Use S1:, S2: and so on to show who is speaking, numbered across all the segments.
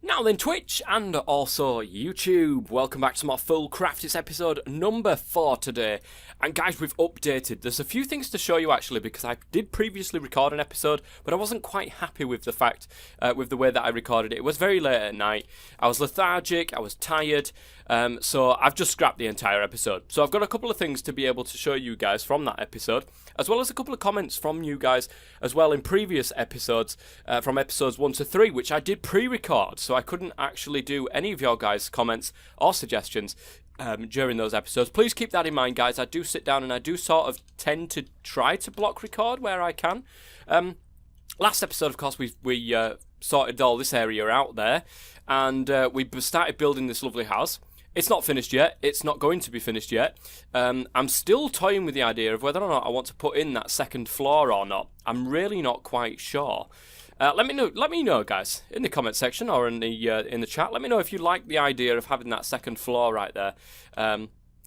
S1: Now then, Twitch and also YouTube, welcome back to my Foolcraft. It's episode number 4 today. And guys, we've updated. There's a few things to show you actually, because I did previously record an episode, but I wasn't quite happy with the fact, with the way that I recorded it. It was very late at night. I was lethargic, I was tired, so I've just scrapped the entire episode. So I've got a couple of things to be able to show you guys from that episode, as well as a couple of comments from you guys as well in previous episodes, from episodes 1 to 3, which I did pre-record, so I couldn't actually do any of your guys' comments or suggestions during those episodes. Please keep that in mind, guys. I do sit down and I do sort of tend to try to block record where I can. Last episode, of course, we sorted all this area out there, and we started building this lovely house. It's not finished yet. It's not going to be finished yet. I'm still toying with the idea of whether or not I want to put in that second floor or not. I'm really not quite sure. Let me know, guys, in the comment section or in the chat. Let me know if you like the idea of having that second floor right there.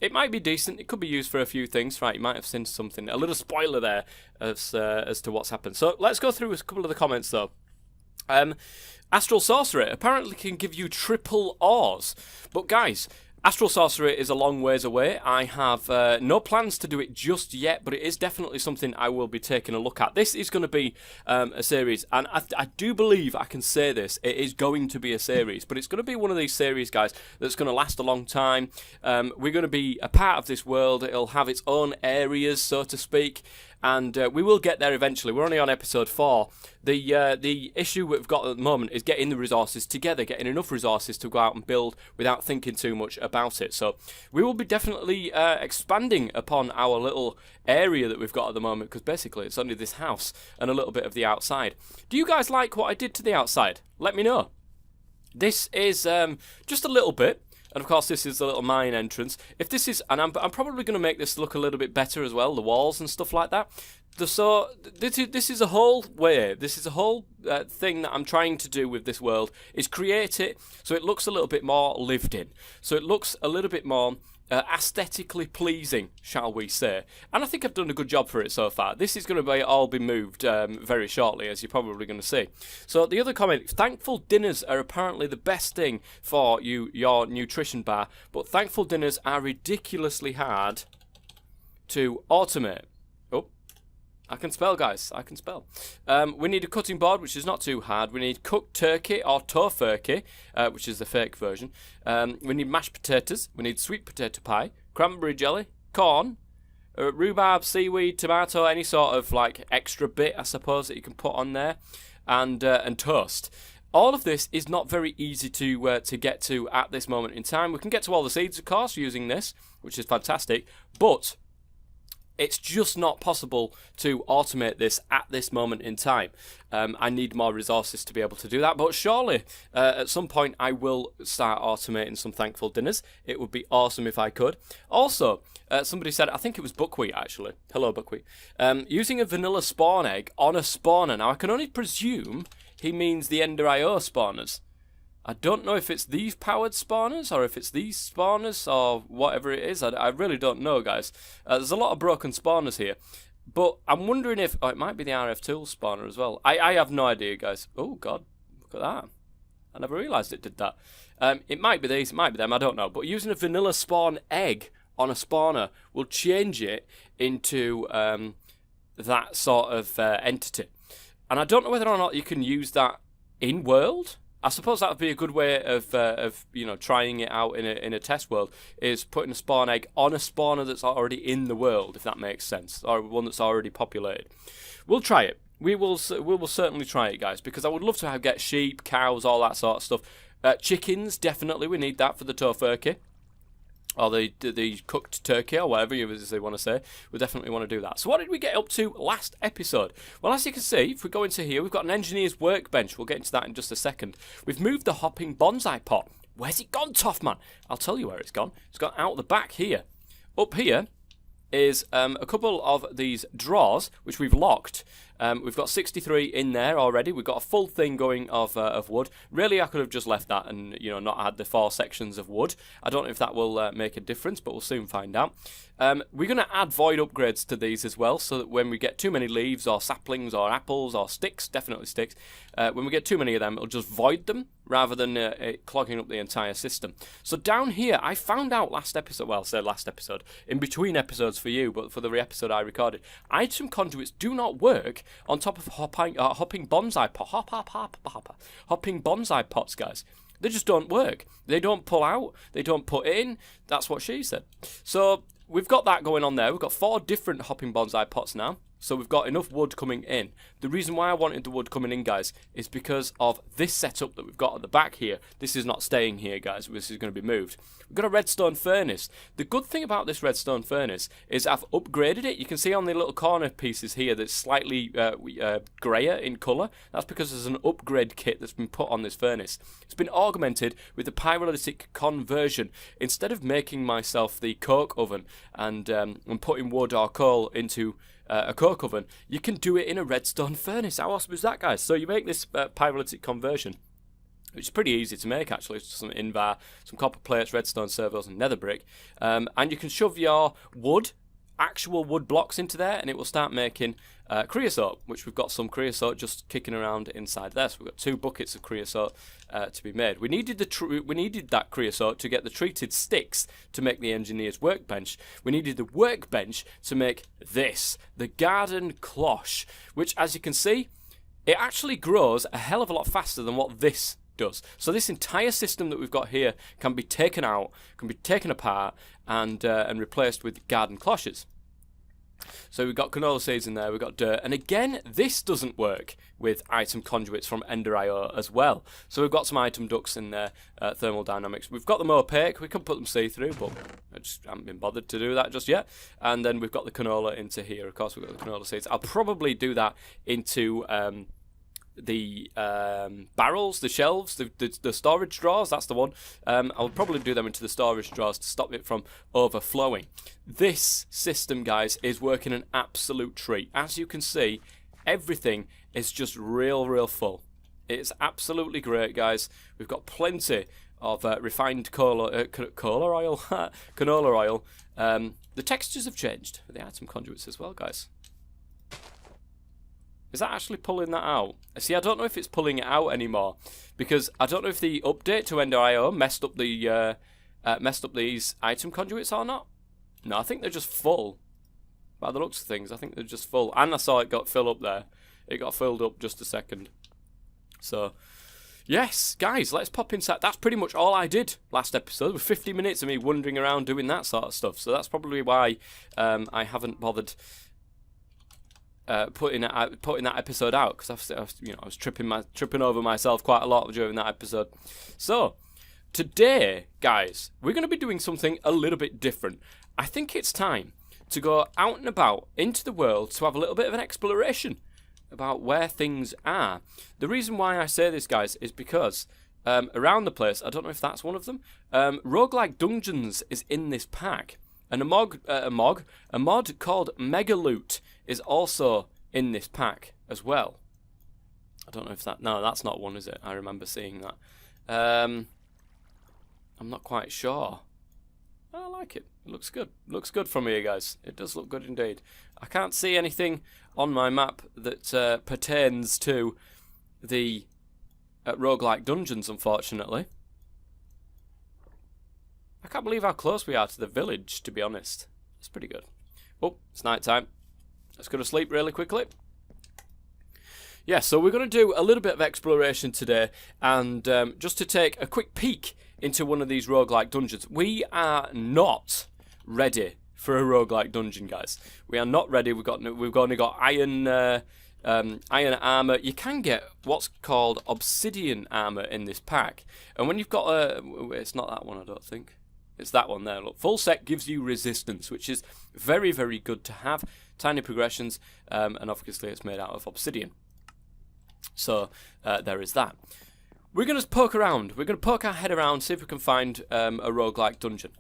S1: It might be decent. It could be used for a few things, right? You might have seen something. A little spoiler there as to what's happened. So let's go through a couple of the comments though. Astral Sorcerer apparently can give you triple ores, but guys, Astral Sorcerer is a long ways away. I have no plans to do it just yet, but it is definitely something I will be taking a look at. This is going to be a series, and I do believe I can say this. It is going to be a series, but it's going to be one of these series, guys, that's going to last a long time. We're going to be a part of this world. It'll have its own areas, so to speak, and we will get there eventually. We're only on episode 4. The issue we've got at the moment is getting the resources together, getting enough resources to go out and build without thinking too much about it. So we will be definitely expanding upon our little area that we've got at the moment, because basically it's only this house and a little bit of the outside. Do you guys like what I did to the outside? Let me know. This is just a little bit. And of course, this is the little mine entrance. If this is, and I'm probably going to make this look a little bit better as well, the walls and stuff like that. So this is a whole way. This is a whole thing that I'm trying to do with this world, is create it so it looks a little bit more lived in. So it looks a little bit more aesthetically pleasing, shall we say. And I think I've done a good job for it so far. This is going to all be moved very shortly, as you're probably going to see. So the other comment, thankful dinners are apparently the best thing for your nutrition bar, but thankful dinners are ridiculously hard to automate. I can spell, guys. I can spell. We need a cutting board, which is not too hard. We need cooked turkey or tofurkey, which is the fake version. We need mashed potatoes. We need sweet potato pie, cranberry jelly, corn, rhubarb, seaweed, tomato, any sort of like extra bit, I suppose, that you can put on there, and toast. All of this is not very easy to get to at this moment in time. We can get to all the seeds, of course, using this, which is fantastic, but it's just not possible to automate this at this moment in time. I need more resources to be able to do that, but surely at some point I will start automating some thankful dinners. It would be awesome if I could. Also, somebody said, I think it was Buckwheat actually, hello Buckwheat, using a vanilla spawn egg on a spawner. Now I can only presume he means the Ender IO spawners. I don't know if it's these powered spawners or if it's these spawners or whatever it is. I really don't know, guys. There's a lot of broken spawners here. But I'm wondering if... Oh, it might be the RF Tools spawner as well. I have no idea, guys. Oh, God. Look at that. I never realised it did that. It might be these. It might be them. I don't know. But using a vanilla spawn egg on a spawner will change it into that sort of entity. And I don't know whether or not you can use that in-world. I suppose that would be a good way of trying it out in a test world, is putting a spawn egg on a spawner that's already in the world, if that makes sense, or one that's already populated. We'll try it. We will certainly try it, guys, because I would love to get sheep, cows, all that sort of stuff. Chickens, definitely, we need that for the tofurkey. Or the cooked turkey, or whatever they want to say. We definitely want to do that. So what did we get up to last episode? Well, as you can see, if we go into here, we've got an engineer's workbench. We'll get into that in just a second. We've moved the hopping bonsai pot. Where's it gone, Toffman? I'll tell you where it's gone. It's gone out the back here. Up here is a couple of these drawers, which we've locked. We've got 63 in there already. We've got a full thing going of wood. Really, I could have just left that and not had the 4 sections of wood. I don't know if that will make a difference, but we'll soon find out. We're going to add void upgrades to these as well, so that when we get too many leaves or saplings or apples or sticks, definitely sticks, when we get too many of them, it'll just void them. rather than it clogging up the entire system. So down here, I found out last episode, well, say last episode, in between episodes for you, but for the episode I recorded, item conduits do not work on top of hopping bonsai hopping bonsai pots, guys. They just don't work. They don't pull out. They don't put in. That's what she said. So we've got that going on there. We've got 4 different hopping bonsai pots now. So we've got enough wood coming in. The reason why I wanted the wood coming in, guys, is because of this setup that we've got at the back here. This is not staying here, guys. This is going to be moved. We've got a redstone furnace. The good thing about this redstone furnace is I've upgraded it. You can see on the little corner pieces here that's slightly grayer in colour. That's because there's an upgrade kit that's been put on this furnace. It's been augmented with the pyrolytic conversion. Instead of making myself the coke oven and putting wood or coal into a coke oven, you can do it in a redstone furnace. How awesome is that, guys? So you make this pyrolytic conversion, which is pretty easy to make, actually. It's just some invar, some copper plates, redstone servos, and nether brick. And you can shove your wood, actual wood blocks into there, and it will start making creosote, which we've got some creosote just kicking around inside there. So we've got 2 buckets of creosote to be made. We needed that creosote to get the treated sticks to make the engineer's workbench. We needed the workbench to make this, the garden cloche, which, as you can see, it actually grows a hell of a lot faster than what this does. So this entire system that we've got here can be taken out, can be taken apart, and replaced with garden cloches. So we've got canola seeds in there, we've got dirt, and again, this doesn't work with item conduits from Ender.io as well. So we've got some item ducts in there, thermal dynamics. We've got them opaque, we can put them see-through, but I just haven't been bothered to do that just yet. And then we've got the canola into here, of course we've got the canola seeds. I'll probably do that into the barrels, the shelves, the storage drawers, that's the one. I'll probably do them into the storage drawers to stop it from overflowing. This system, guys, is working an absolute treat. As you can see, everything is just real full. It's absolutely great, guys. We've got plenty of refined canola oil. The textures have changed for the item conduits as well, guys. Is that actually pulling that out? See, I don't know if it's pulling it out anymore, because I don't know if the update to Ender.io messed up these item conduits or not. No, I think they're just full. By the looks of things, I think they're just full. And I saw it got filled up there. It got filled up just a second. So, yes, guys, let's pop inside. That's pretty much all I did last episode, with 50 minutes of me wandering around doing that sort of stuff. So that's probably why I haven't bothered putting that episode out, because I was tripping over myself quite a lot during that episode. So today, guys, we're going to be doing something a little bit different. I think it's time to go out and about into the world to have a little bit of an exploration about where things are. The reason why I say this, guys, is because around the place, I don't know if that's one of them, roguelike dungeons is in this pack. And a mod called Mega Loot is also in this pack as well. I don't know if no, that's not one, is it? I remember seeing that. I'm not quite sure. I like it. It looks good. It looks good from here, guys. It does look good indeed. I can't see anything on my map that pertains to the roguelike dungeons, unfortunately. I can't believe how close we are to the village, to be honest. It's pretty good. Oh, it's night time. Let's go to sleep really quickly. Yeah, so we're going to do a little bit of exploration today, and just to take a quick peek into one of these roguelike dungeons. We are not ready for a roguelike dungeon, guys. We are not ready. We've only got iron armor. You can get what's called obsidian armor in this pack, and when you've got it's not that one, I don't think. It's that one there. Look, full set gives you resistance, which is very, very good to have. Tiny progressions, and obviously it's made out of obsidian. So there is that. We're going to poke around. We're going to poke our head around, see if we can find a roguelike dungeon.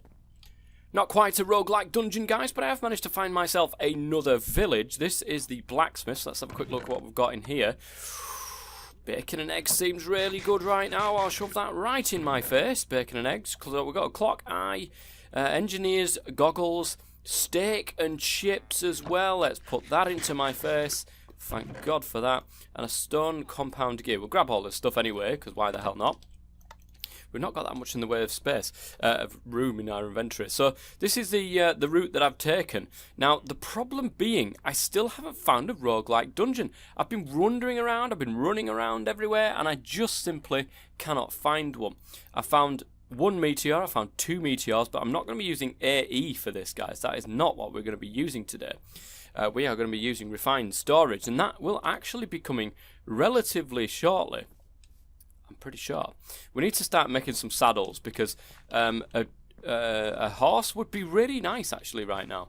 S1: Not quite a roguelike dungeon, guys, but I have managed to find myself another village. This is the blacksmith. Let's have a quick look at what we've got in here. Bacon and eggs seems really good right now. I'll shove that right in my face. Bacon and eggs. We've got a clock eye, engineer's goggles, steak and chips as well. Let's put that into my face. Thank God for that. And a stone compound gear. We'll grab all this stuff anyway, because why the hell not? we've not got that much in the way of space, of room in our inventory. So this is the route that I've taken. Now, the problem being, I still haven't found a roguelike dungeon. I've been wandering around, I've been running around everywhere, and I just simply cannot find one. I found one meteor, I found 2 meteors, but I'm not going to be using AE for this, guys. That is not what we're going to be using today. We are going to be using refined storage, and that will actually be coming relatively shortly. I'm pretty sure. We need to start making some saddles, because a horse would be really nice, actually, right now.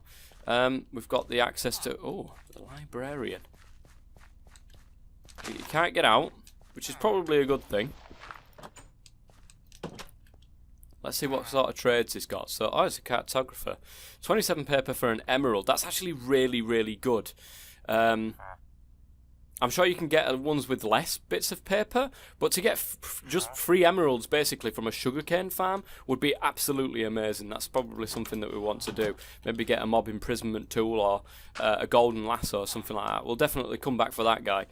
S1: We've got the access to... Oh, the librarian. You can't get out, which is probably a good thing. Let's see what sort of trades he's got. So, oh, it's a cartographer. 27 paper for an emerald. That's actually really, really good. I'm sure you can get ones with less bits of paper, but to get just free emeralds, basically, from a sugarcane farm would be absolutely amazing. That's probably something that we want to do. Maybe get a mob imprisonment tool or a golden lasso or something like that. We'll definitely come back for that guy.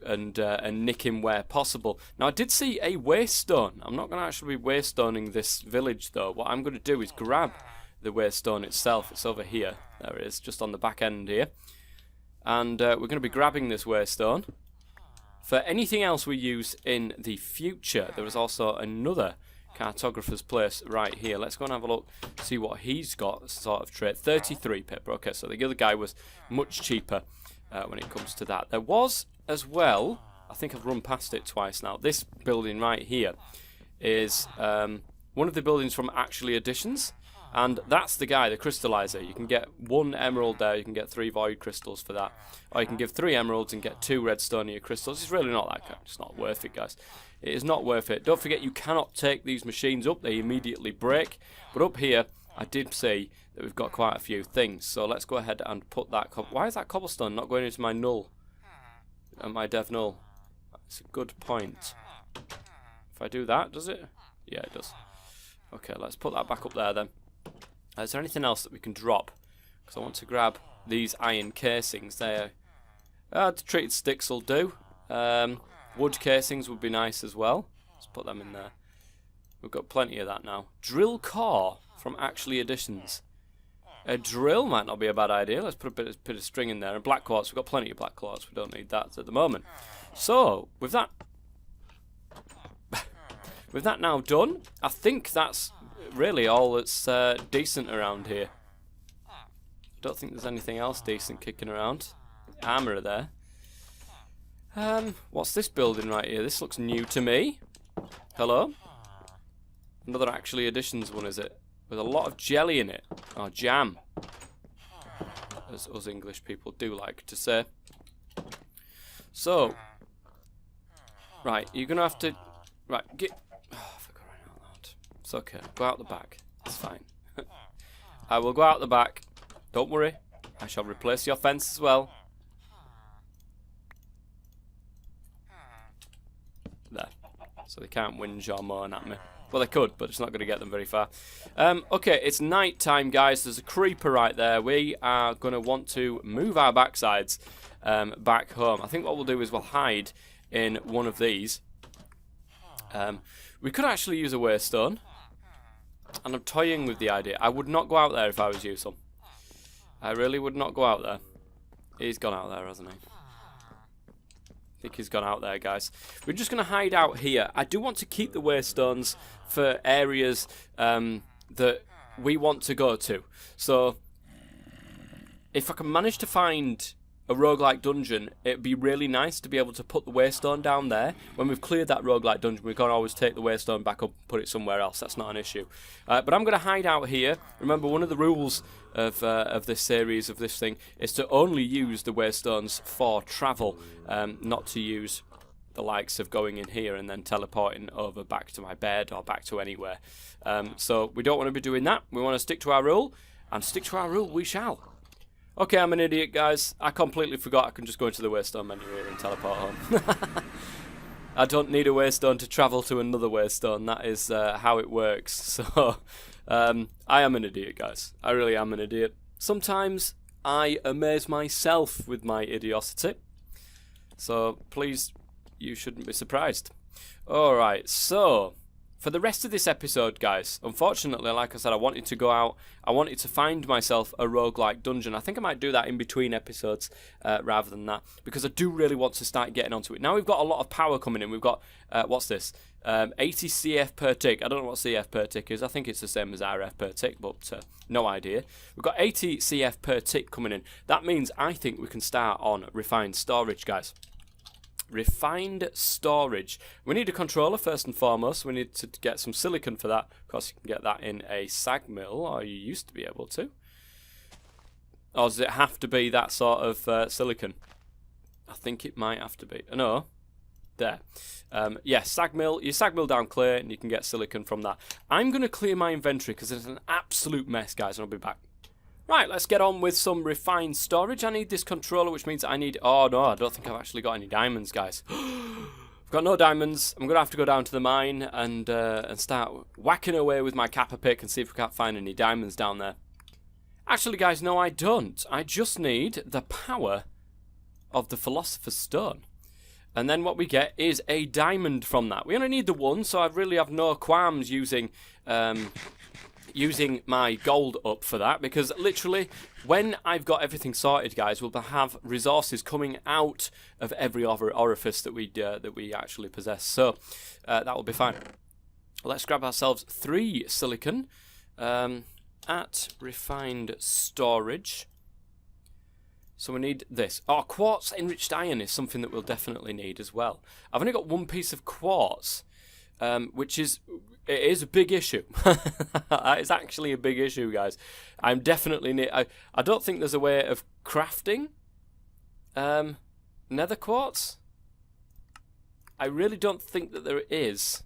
S1: And nick him where possible. Now, I did see a waystone. I'm not going to actually be waystoning this village, though. What I'm going to do is grab the waystone itself. It's over here. There it is, just on the back end here. And we're going to be grabbing this waystone. For anything else we use in the future, there is also another cartographer's place right here. Let's go and have a look, see what he's got, sort of trade. 33 paper. Okay, so the other guy was much cheaper when it comes to that. There was... as well, I think I've run past it twice now. This building right here is one of the buildings from Actually Additions, and that's the guy, the crystallizer. You can get 1 emerald there, you can get 3 void crystals for that, or you can give 3 emeralds and get 2 redstonia crystals. It's really not that good. It's not worth it, guys. It is not worth it. Don't forget, you cannot take these machines up. They immediately break. But up here, I did see that we've got quite a few things. So let's go ahead and put that... Why is that cobblestone not going into my null? My dev null. That's a good point. If I do that, does it? Yeah, it does. Okay, let's put that back up there then. Is there anything else that we can drop? Because I want to grab these iron casings. They're... the treated sticks will do. Wood casings would be nice as well. Let's put them in there. We've got plenty of that now. Drill core from Actually Additions. A drill might not be a bad idea. Let's put a bit of string in there. And black quartz, we've got plenty of black quartz. We don't need that at the moment. So, with that now done, I think that's really all that's decent around here. I don't think there's anything else decent kicking around. Armourer there. What's this building right here? This looks new to me. Hello? Another Actually Additions one, is it? With a lot of jelly in it. Or jam. As us English people do like to say. So. Right, you're going to have to... Right, get... Oh, I forgot right out loud. It's okay. Go out the back. It's fine. I will go out the back. Don't worry. I shall replace your fence as well. There. So they can't whinge or moan at me. Well, they could, but it's not going to get them very far. Okay, it's night time, guys. There's a creeper right there. We are going to want to move our backsides back home. I think what we'll do is we'll hide in one of these. We could actually use a waystone. And I'm toying with the idea. I would not go out there if I was you, son. I really would not go out there. He's gone out there, hasn't he? I think he's gone out there, guys. We're just going to hide out here. I do want to keep the waystones for areas that we want to go to. So, if I can manage to find a roguelike dungeon, it'd be really nice to be able to put the waystone down there. When we've cleared that roguelike dungeon, we can always take the waystone back up and put it somewhere else. That's not an issue. But I'm going to hide out here. Remember, one of the rules of this series, of this thing, is to only use the waystones for travel, not to use the likes of going in here and then teleporting over back to my bed or back to anywhere. So we don't want to be doing that. We want to stick to our rule, and stick to our rule we shall. Okay, I'm an idiot, guys. I completely forgot I can just go into the waystone menu here and teleport home. I don't need a waystone to travel to another waystone. That is how it works. So, I am an idiot, guys. I really am an idiot. Sometimes I amaze myself with my idiocity. So, please, you shouldn't be surprised. Alright, so, for the rest of this episode, guys, unfortunately, like I said, I wanted to go out. I wanted to find myself a roguelike dungeon. I think I might do that in between episodes rather than that, because I do really want to start getting onto it. Now we've got a lot of power coming in. We've got, what's this? 80 CF per tick. I don't know what CF per tick is. I think it's the same as RF per tick, but no idea. We've got 80 CF per tick coming in. That means I think we can start on refined storage, guys. Refined storage. We need a controller first and foremost. We need to get some silicon for that. Of course, you can get that in a sag mill, or you used to be able to. Or does it have to be that sort of silicon? I think it might have to be. No. There. Yeah, sag mill. You sag mill down clear, and you can get silicon from that. I'm going to clear my inventory because it's an absolute mess, guys, and I'll be back. Right, let's get on with some refined storage. I need this controller, which means I need... Oh, no, I don't think I've actually got any diamonds, guys. I've got no diamonds. I'm going to have to go down to the mine and start whacking away with my kappa pick and see if we can't find any diamonds down there. Actually, guys, no, I don't. I just need the power of the Philosopher's Stone. And then what we get is a diamond from that. We only need the one, so I really have no qualms using my gold up for that, because literally when I've got everything sorted, guys, we'll have resources coming out of every orifice that we actually possess, so that will be fine. Let's grab ourselves 3 silicon at refined storage. So we need this. Oh, quartz enriched iron is something that we'll definitely need as well. I've only got 1 piece of quartz, which is... It is a big issue. It's actually a big issue, guys. I'm definitely... I don't think there's a way of crafting nether quartz. I really don't think that there is.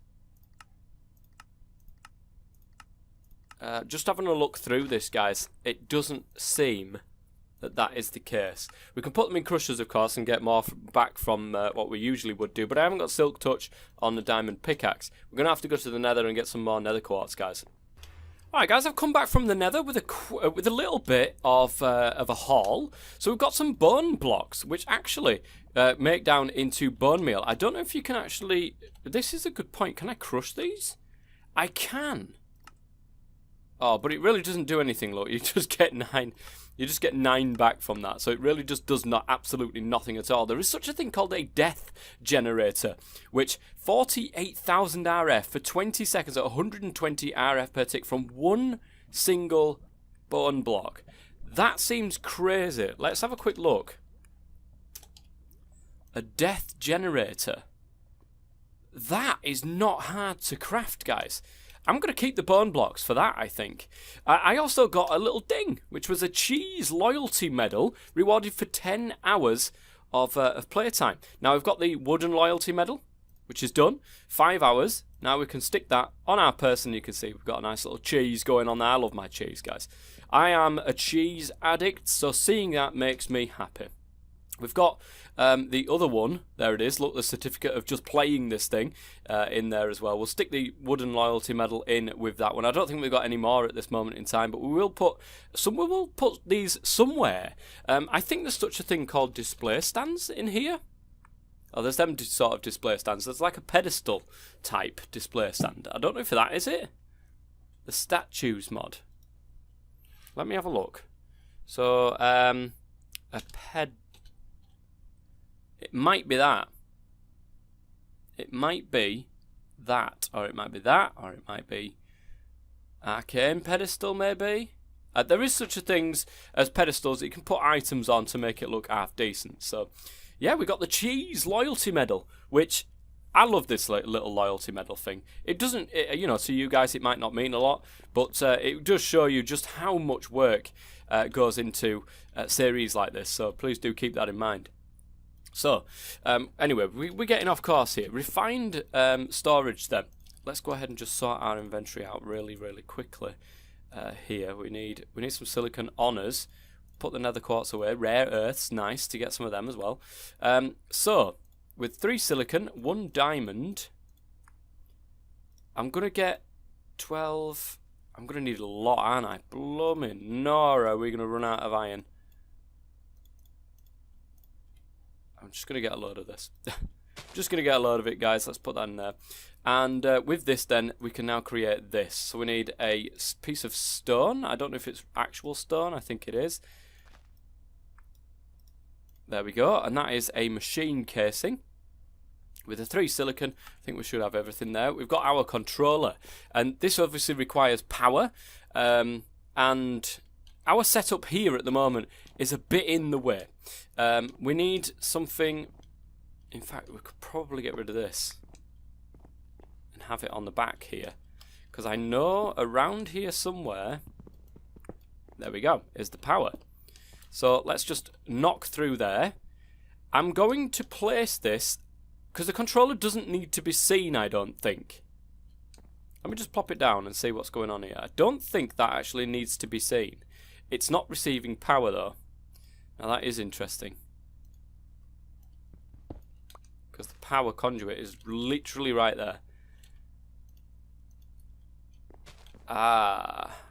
S1: Just having a look through this, guys, it doesn't seem that is the case. We can put them in crushers, of course, and get more back from what we usually would do, but I haven't got silk touch on the diamond pickaxe. We're going to have to go to the nether and get some more nether quartz, guys. Alright, guys, I've come back from the nether with a little bit of a haul. So we've got some bone blocks, which actually make down into bone meal. I don't know if you can actually... This is a good point. Can I crush these? I can. Oh, but it really doesn't do anything, look. You just get 9... You just get 9 back from that, so it really just does absolutely nothing at all. There is such a thing called a death generator, which 48,000 RF for 20 seconds at 120 RF per tick from 1 single bone block. That seems crazy. Let's have a quick look. A death generator. That is not hard to craft, guys. I'm going to keep the bone blocks for that, I think. I also got a little ding, which was a cheese loyalty medal, rewarded for 10 hours of playtime. Now, we've got the wooden loyalty medal, which is done. 5 hours. Now we can stick that on our person. You can see we've got a nice little cheese going on there. I love my cheese, guys. I am a cheese addict, so seeing that makes me happy. We've got the other one, there it is, look, the certificate of just playing this thing in there as well. We'll stick the wooden loyalty medal in with that one. I don't think we've got any more at this moment in time, but we will put these somewhere. I think there's such a thing called display stands in here. Oh, there's them sort of display stands. There's like a pedestal type display stand. I don't know if that is it. The statues mod. Let me have a look. So, it might be that. It might be that, or it might be that, or it might be arcane pedestal, maybe. There is such a thing as pedestals that you can put items on to make it look half decent. So, yeah, we got the cheese loyalty medal, which I love this little loyalty medal thing. It doesn't, you know, to you guys it might not mean a lot, but it does show you just how much work goes into series like this. So please do keep that in mind. So, anyway, we're getting off course here. Refined storage then. Let's go ahead and just sort our inventory out really, really quickly. Here, we need some silicon on us. Put the nether quartz away. Rare earths, nice to get some of them as well. So, with 3 silicon, 1 diamond, I'm going to get 12... I'm going to need a lot, aren't I? Blooming Nora, we're going to run out of iron. I'm just going to get a load of this. Just going to get a load of it, guys. Let's put that in there. And with this, then, we can now create this. So we need a piece of stone. I don't know if it's actual stone. I think it is. There we go. And that is a machine casing. With a 3 silicon, I think we should have everything there. We've got our controller. And this obviously requires power. And our setup here at the moment is a bit in the way. We need something... In fact, we could probably get rid of this. And have it on the back here. Because I know around here somewhere... There we go, is the power. So let's just knock through there. I'm going to place this... Because the controller doesn't need to be seen, I don't think. Let me just plop it down and see what's going on here. I don't think that actually needs to be seen. It's not receiving power, though. Now, that is interesting. Because the power conduit is literally right there.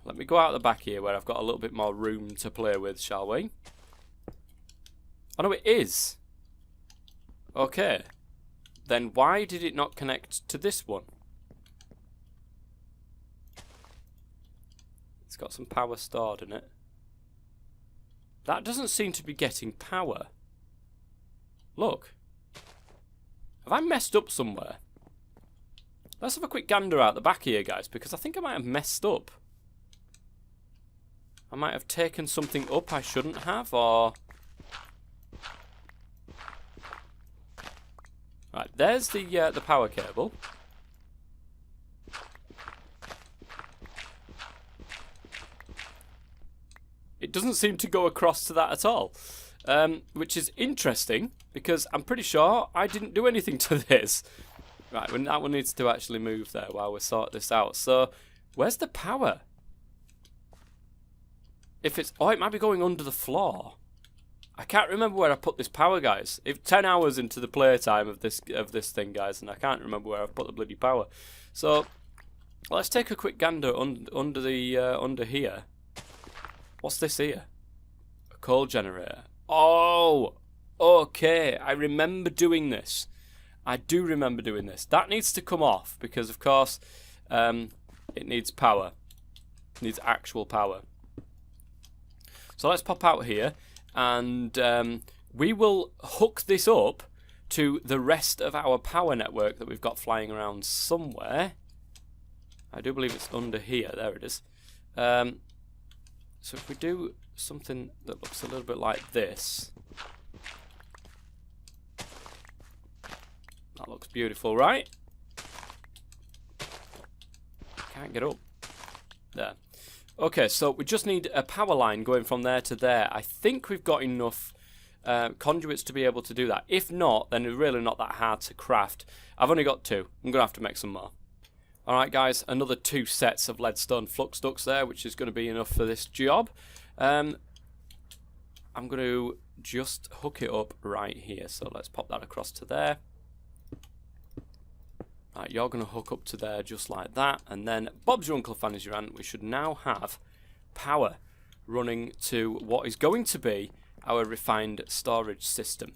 S1: Let me go out the back here where I've got a little bit more room to play with, shall we? Oh, no, it is. Okay. Then why did it not connect to this one? It's got some power stored in it. That doesn't seem to be getting power. Look. Have I messed up somewhere? Let's have a quick gander out the back here, guys, because I think I might have messed up. I might have taken something up I shouldn't have, or... Right, there's the power cable. It doesn't seem to go across to that at all, which is interesting because I'm pretty sure I didn't do anything to this. Right, that one needs to actually move there while we sort this out. So, where's the power? If it's... Oh, it might be going under the floor. I can't remember where I put this power, guys. If 10 hours into the playtime of this thing, guys, and I can't remember where I've put the bloody power. So let's take a quick gander under here. What's this here? A coal generator. Oh, okay. I remember doing this. I do remember doing this. That needs to come off because, of course, it needs power. It needs actual power. So let's pop out here. And we will hook this up to the rest of our power network that we've got flying around somewhere. I do believe it's under here. There it is. So if we do something that looks a little bit like this. That looks beautiful, right? Can't get up. There. Okay, so we just need a power line going from there to there. I think we've got enough conduits to be able to do that. If not, then it's really not that hard to craft. I've only got 2. I'm going to have to make some more. Alright guys, another 2 sets of leadstone flux ducts there, which is going to be enough for this job. I'm going to just hook it up right here. So let's pop that across to there. Right, you're going to hook up to there just like that. And then, Bob's your uncle, Fanny's your aunt. We should now have power running to what is going to be our refined storage system.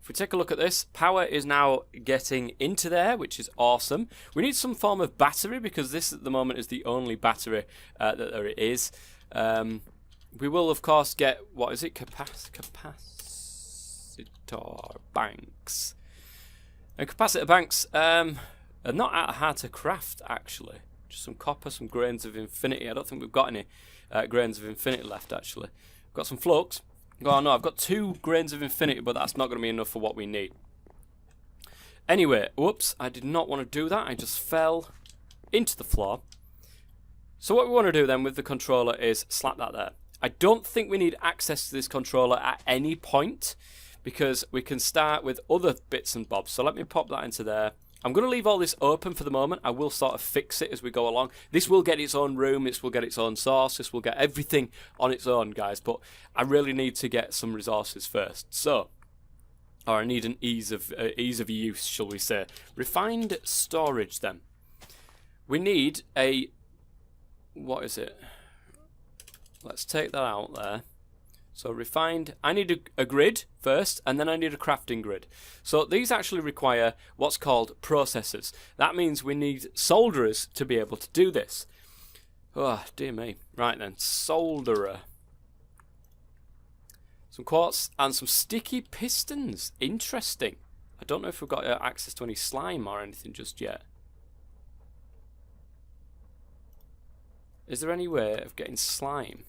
S1: If we take a look at this, power is now getting into there, which is awesome. We need some form of battery because this at the moment is the only battery that there is. We will, of course, get, what is it? Capacitor banks. And capacitor banks... are not that hard to craft, actually. Just some copper, some grains of infinity. I don't think we've got any grains of infinity left, actually. We've got some flux. Oh, no, I've got 2 grains of infinity, but that's not going to be enough for what we need. Anyway, whoops, I did not want to do that. I just fell into the floor. So what we want to do then with the controller is slap that there. I don't think we need access to this controller at any point because we can start with other bits and bobs. So let me pop that into there. I'm going to leave all this open for the moment. I will sort of fix it as we go along. This will get its own room. This will get its own source. This will get everything on its own, guys. But I really need to get some resources first. So, or I need an ease of use, shall we say. Refined storage, then. We need a... What is it? Let's take that out there. So refined, I need a grid first, and then I need a crafting grid. So these actually require what's called processors. That means we need solderers to be able to do this. Oh, dear me. Right then, solderer. Some quartz and some sticky pistons. Interesting. I don't know if we've got access to any slime or anything just yet. Is there any way of getting slime?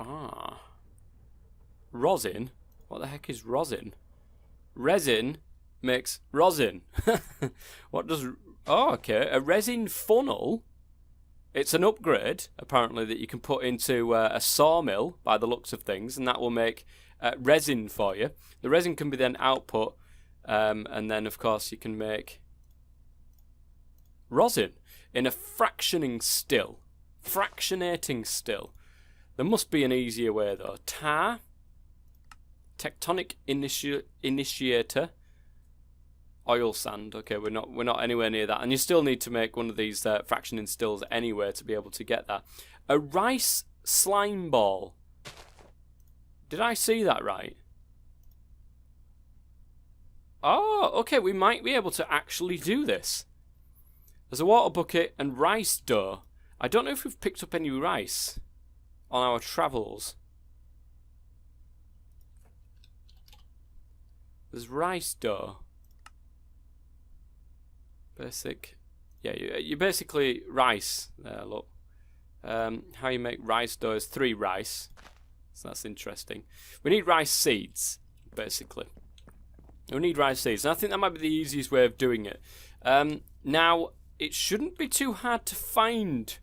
S1: Ah. Rosin? What the heck is rosin? Resin makes rosin. What does... Oh, okay. A resin funnel. It's an upgrade, apparently, that you can put into a sawmill, by the looks of things, and that will make resin for you. The resin can be then output, and then, of course, you can make rosin in a fractioning still. Fractionating still. There must be an easier way though. Tar, tectonic initiator, oil sand. Okay, we're not anywhere near that, and you still need to make one of these fractioning stills anyway to be able to get that. A rice slime ball. Did I see that right? Oh, okay. We might be able to actually do this. There's a water bucket and rice dough. I don't know if we've picked up any rice on our travels. There's rice dough. Basic. Yeah, you basically rice. There, look. How you make rice dough is 3 rice. So that's interesting. We need rice seeds, basically. We need rice seeds. And I think that might be the easiest way of doing it. Now, it shouldn't be too hard to find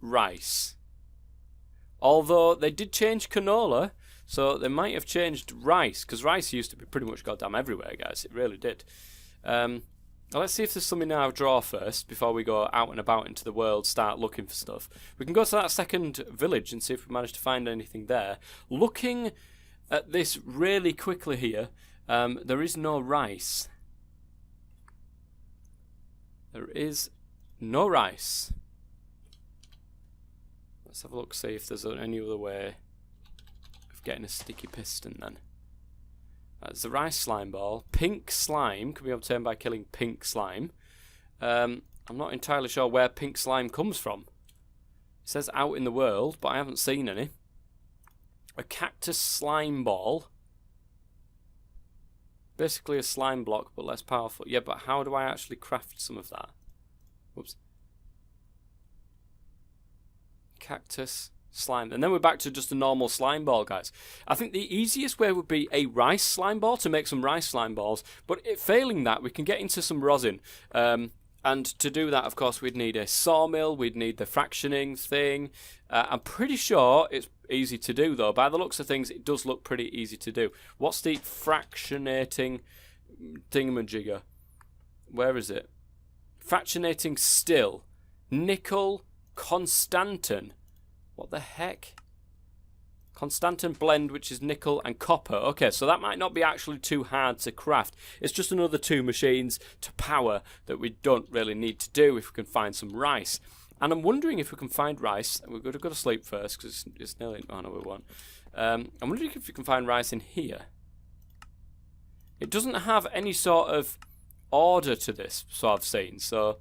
S1: rice. Although they did change canola, so they might have changed rice, because rice used to be pretty much goddamn everywhere, guys. It really did. Let's see if there's something in our drawer first, before we go out and about into the world, start looking for stuff. We can go to that second village and see if we manage to find anything there. Looking at this really quickly here, there is no rice. There is no rice. Let's have a look, see if there's any other way of getting a sticky piston then. That's the rice slime ball. Pink slime can be obtained by killing pink slime. I'm not entirely sure where pink slime comes from. It says out in the world, but I haven't seen any. A cactus slime ball. Basically a slime block, but less powerful. Yeah, but how do I actually craft some of that? Whoops. Cactus slime. And then we're back to just a normal slime ball, guys. I think the easiest way would be a rice slime ball, to make some rice slime balls. But failing that, we can get into some rosin. And to do that, of course, we'd need a sawmill. We'd need the fractioning thing. I'm pretty sure it's easy to do, though. By the looks of things, it does look pretty easy to do. What's the fractionating thingamajigger? Where is it? Fractionating still. Nickel constantan. What the heck? Constantan blend, which is nickel and copper. Okay, so that might not be actually too hard to craft. It's just another 2 machines to power that we don't really need to do if we can find some rice. And I'm wondering if we can find rice. We're going to go to sleep first because it's nearly... Oh, no, we won't. I'm wondering if we can find rice in here. It doesn't have any sort of order to this, so I've seen. So,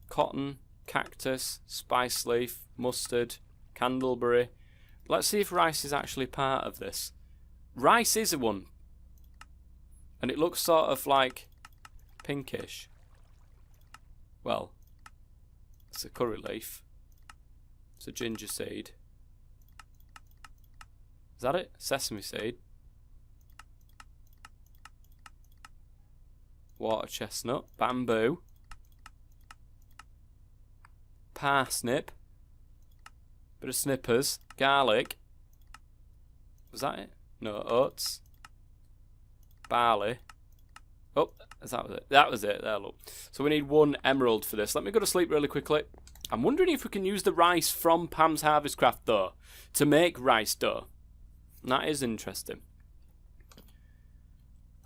S1: cotton, cactus, spice leaf, mustard, candleberry. Let's see if rice is actually part of this. Rice is a one. And it looks sort of like pinkish. Well, it's a curry leaf. It's a ginger seed. Is that it? Sesame seed. Water chestnut. Bamboo. Parsnip. Bit of snippers. Garlic. Was that it? No, oats. Barley. Oh, that was it. That was it. There, look. So we need 1 emerald for this. Let me go to sleep really quickly. I'm wondering if we can use the rice from Pam's Harvest Craft, though, to make rice dough. That is interesting.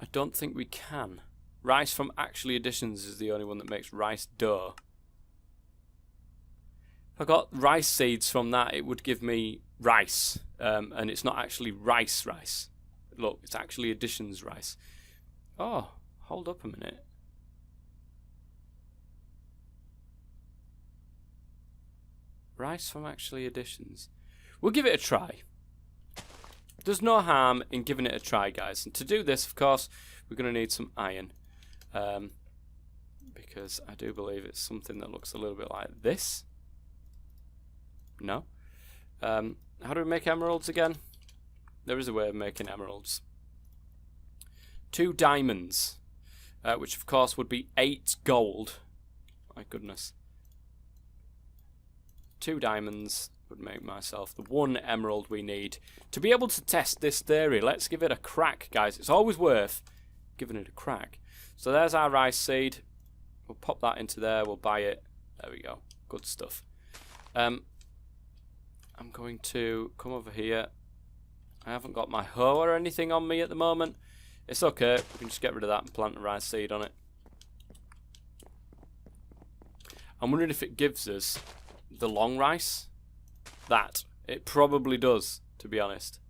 S1: I don't think we can. Rice from Actually Additions is the only one that makes rice dough. I got rice seeds from that, it would give me rice. And it's not actually rice. Look, it's actually additions rice. Oh, hold up a minute. Rice from actually additions. We'll give it a try. There's no harm in giving it a try, guys. And to do this, of course, we're going to need some iron. Because I do believe it's something that looks a little bit like this. No. How do we make emeralds again? There is a way of making emeralds. 2 diamonds. Which, of course, would be 8 gold. My goodness. 2 diamonds would make myself the 1 emerald we need to be able to test this theory. Let's give it a crack, guys. It's always worth giving it a crack. So there's our rice seed. We'll pop that into there. We'll buy it. There we go. Good stuff. I'm going to come over here. I haven't got my hoe or anything on me at the moment. It's okay. We can just get rid of that and plant a rice seed on it. I'm wondering if it gives us the long rice. That. It probably does, to be honest.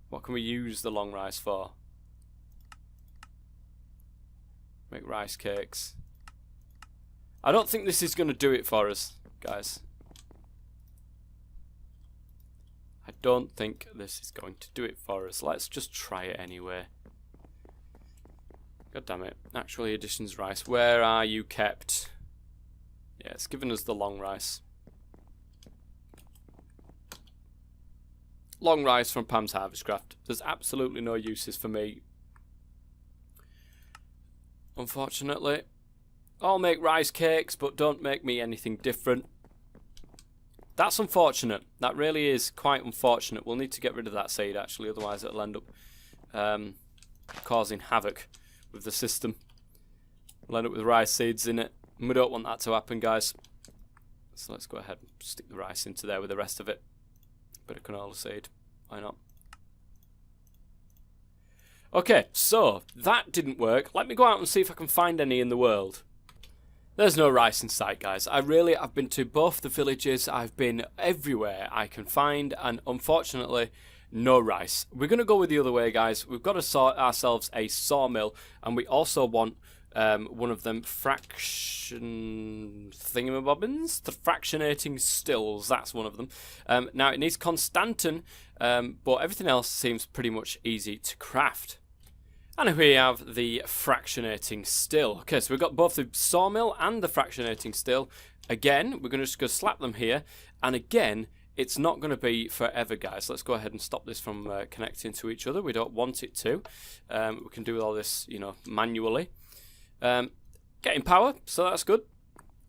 S1: What can we use the long rice for? Make rice cakes. I don't think this is going to do it for us, guys. I don't think this is going to do it for us. Let's just try it anyway. God damn it. Actually, additions rice. Where are you kept? Yeah, it's given us the long rice. Long rice from Pam's Harvest Craft. There's absolutely no uses for me. Unfortunately. I'll make rice cakes, but don't make me anything different. That's unfortunate. That really is quite unfortunate. We'll need to get rid of that seed, actually. Otherwise, it'll end up causing havoc with the system. We'll end up with rice seeds in it. And we don't want that to happen, guys. So let's go ahead and stick the rice into there with the rest of it. Bit of canola seed. Why not? Okay, so that didn't work. Let me go out and see if I can find any in the world. There's no rice in sight, guys. I've been to both the villages. I've been everywhere I can find, and unfortunately, no rice. We're going to go with the other way, guys. We've got to sort ourselves a sawmill, and we also want one of them fraction thingamabobbins, the fractionating stills. That's one of them. Now it needs constantin, but everything else seems pretty much easy to craft. And here we have the fractionating still. Okay, so we've got both the sawmill and the fractionating still. Again, we're going to just go slap them here. And again, it's not going to be forever, guys. Let's go ahead and stop this from connecting to each other. We don't want it to. We can do all this, manually. Getting power, so that's good.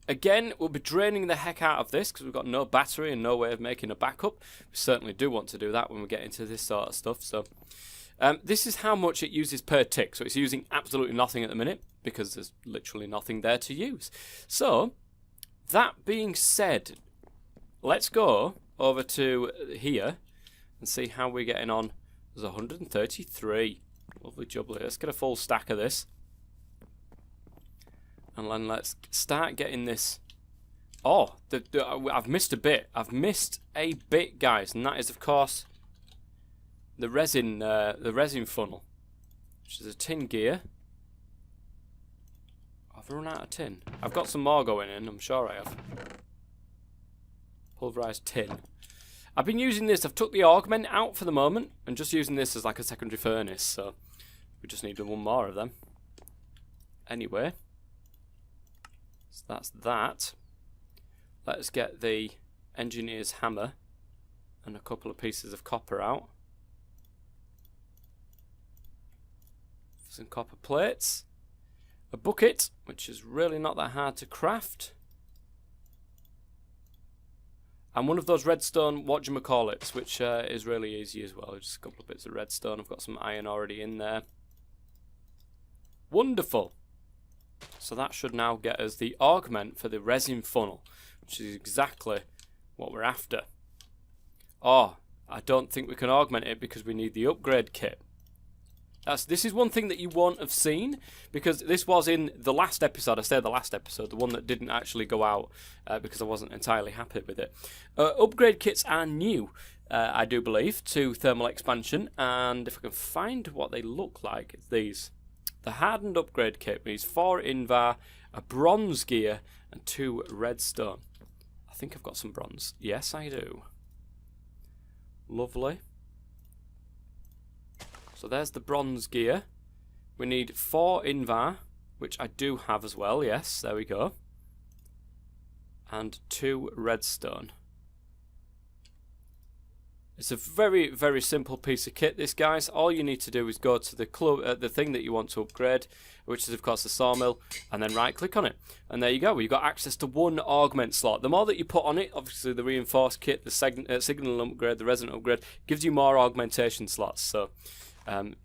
S1: Again, we'll be draining the heck out of this because we've got no battery and no way of making a backup. We certainly do want to do that when we get into this sort of stuff. So this is how much it uses per tick. So it's using absolutely nothing at the minute because there's literally nothing there to use. So that being said, let's go over to here and see how we're getting on. There's 133. Lovely jubbly. Let's get a full stack of this. And then let's start getting this. Oh, I've missed a bit. I've missed a bit, guys. And that is, of course, the resin funnel, which is a tin gear. I've run out of tin. I've got some more going in. I'm sure I have. Pulverized tin. I've been using this. I've took the augment out for the moment and just using this as like a secondary furnace. So we just need one more of them. Anyway. So that's that. Let's get the engineer's hammer and a couple of pieces of copper out. Some copper plates. A bucket, which is really not that hard to craft. And one of those redstone whatchamacallits, which is really easy as well. Just a couple of bits of redstone. I've got some iron already in there. Wonderful. So that should now get us the augment for the resin funnel, which is exactly what we're after. Oh, I don't think we can augment it because we need the upgrade kit. This is one thing that you won't have seen, because this was in the last episode. I say the last episode, the one that didn't actually go out because I wasn't entirely happy with it. Upgrade kits are new, I do believe, to thermal expansion, and if I can find what they look like, it's these. The hardened upgrade kit needs 4 invar, a bronze gear, and 2 redstone. I think I've got some bronze. Yes, I do. Lovely. So there's the bronze gear. We need 4 invar, which I do have as well. Yes, there we go. And 2 redstone. It's a very, very simple piece of kit, this, guys. All you need to do is go to the club, the thing that you want to upgrade, which is, of course, the sawmill, and then right-click on it. And there you go. You've got access to 1 augment slot. The more that you put on it, obviously the reinforced kit, the signal upgrade, the resonant upgrade, gives you more augmentation slots. So,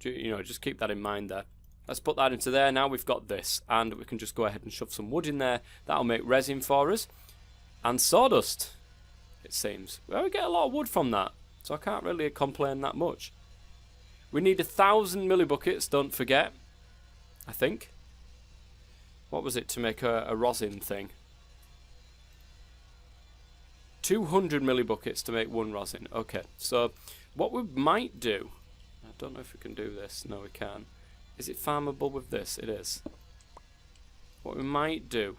S1: you know, just keep that in mind there. Let's put that into there. Now we've got this, and we can just go ahead and shove some wood in there. That'll make resin for us. And sawdust, it seems. Well, we get a lot of wood from that. So I can't really complain that much. We need 1,000 millibuckets, don't forget. I think. What was it to make a rosin thing? 200 millibuckets to make 1 rosin. Okay, so what we might do... I don't know if we can do this. No, we can't. Is it farmable with this? It is. What we might do...